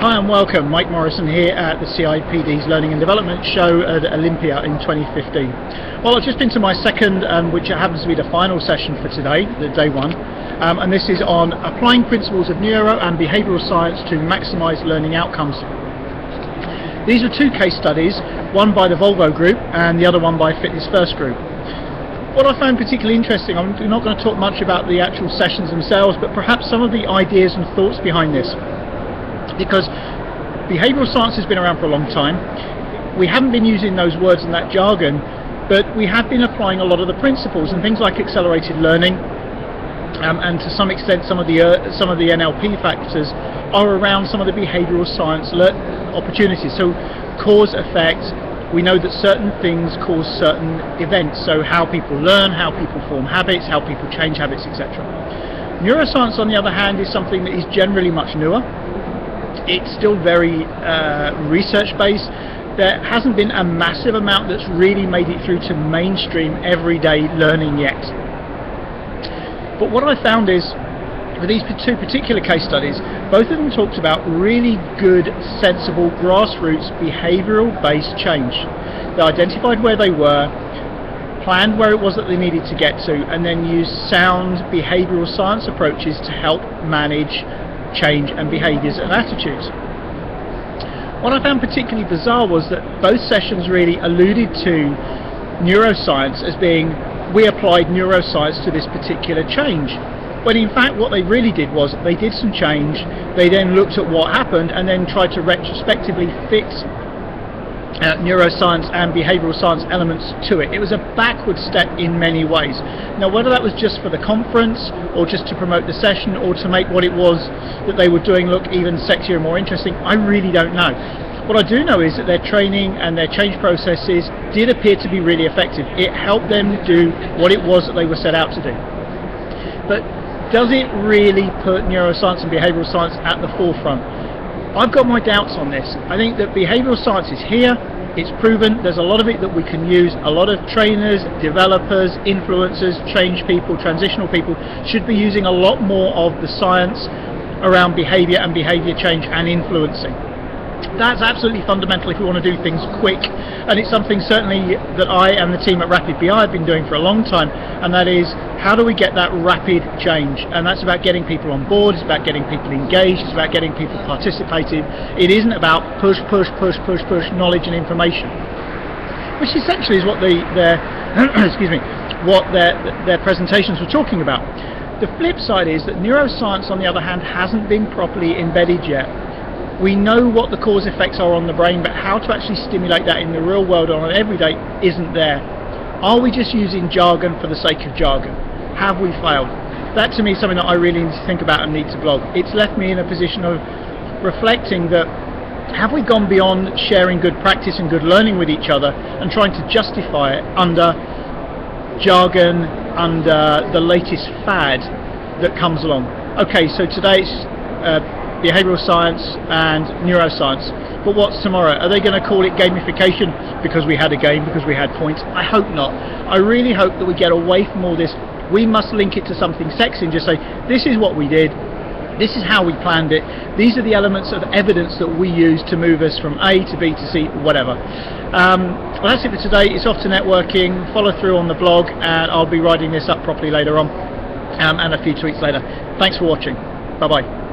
Hi and welcome, Mike Morrison here at the CIPD's Learning and Development Show at Olympia in 2015. Well, I've just been to my second, which happens to be the final session for today, the day one, and this is on applying principles of neuro and behavioural science to maximise learning outcomes. These are two case studies, one by the Volvo group and the other one by Fitness First group. What I found particularly interesting, I'm not going to talk much about the actual sessions themselves, but perhaps some of the ideas and thoughts behind this. Because behavioural science has been around for a long time. We haven't been using those words and that jargon, but we have been applying a lot of the principles, and things like accelerated learning and to some extent some of the NLP factors are around some of the behavioural science opportunities. So cause effect, we know that certain things cause certain events, so how people learn, how people form habits, how people change habits, etc. Neuroscience, on the other hand, is something that is generally much newer. It's still very research based. There hasn't been a massive amount that's really made it through to mainstream everyday learning yet. But what I found is, with these two particular case studies, both of them talked about really good, sensible, grassroots, behavioural based change. They identified where they were, planned where it was that they needed to get to, and then used sound behavioural science approaches to help manage change and behaviours and attitudes. What I found particularly bizarre was that both sessions really alluded to neuroscience as being, we applied neuroscience to this particular change, when in fact what they really did was they did some change, they then looked at what happened and then tried to retrospectively fix neuroscience and behavioural science elements to it. It was a backward step in many ways. Now, whether that was just for the conference or just to promote the session or to make what it was that they were doing look even sexier and more interesting, I really don't know. What I do know is that their training and their change processes did appear to be really effective. It helped them do what it was that they were set out to do. But does it really put neuroscience and behavioural science at the forefront? I've got my doubts on this. I think that behavioural science is here, it's proven, there's a lot of it that we can use. A lot of trainers, developers, influencers, change people, transitional people should be using a lot more of the science around behaviour and behaviour change and influencing. That's absolutely fundamental if we want to do things quick, and it's something certainly that I and the team at Rapid BI have been doing for a long time, and that is, how do we get that rapid change? And that's about getting people on board, it's about getting people engaged, it's about getting people participating. It isn't about push knowledge and information, which essentially is what their presentations were talking about. The flip side is that neuroscience, on the other hand, hasn't been properly embedded yet. We know what the cause effects are on the brain, but how to actually stimulate that in the real world on an everyday isn't there. Are we just using jargon for the sake of jargon? Have we failed? That to me is something that I really need to think about and need to blog. It's left me in a position of reflecting that, have we gone beyond sharing good practice and good learning with each other and trying to justify it under jargon, under the latest fad that comes along? Okay, so today it's behavioural science and neuroscience, but what's tomorrow? Are they going to call it gamification because we had a game, because we had points? I hope not. I really hope that we get away from all this. We must link it to something sexy and just say, this is what we did, this is how we planned it, these are the elements of evidence that we use to move us from A to B to C, whatever. Well, that's it for today. It's off to networking. Follow through on the blog, and I'll be writing this up properly later on, and a few tweets later. Thanks for watching. Bye bye.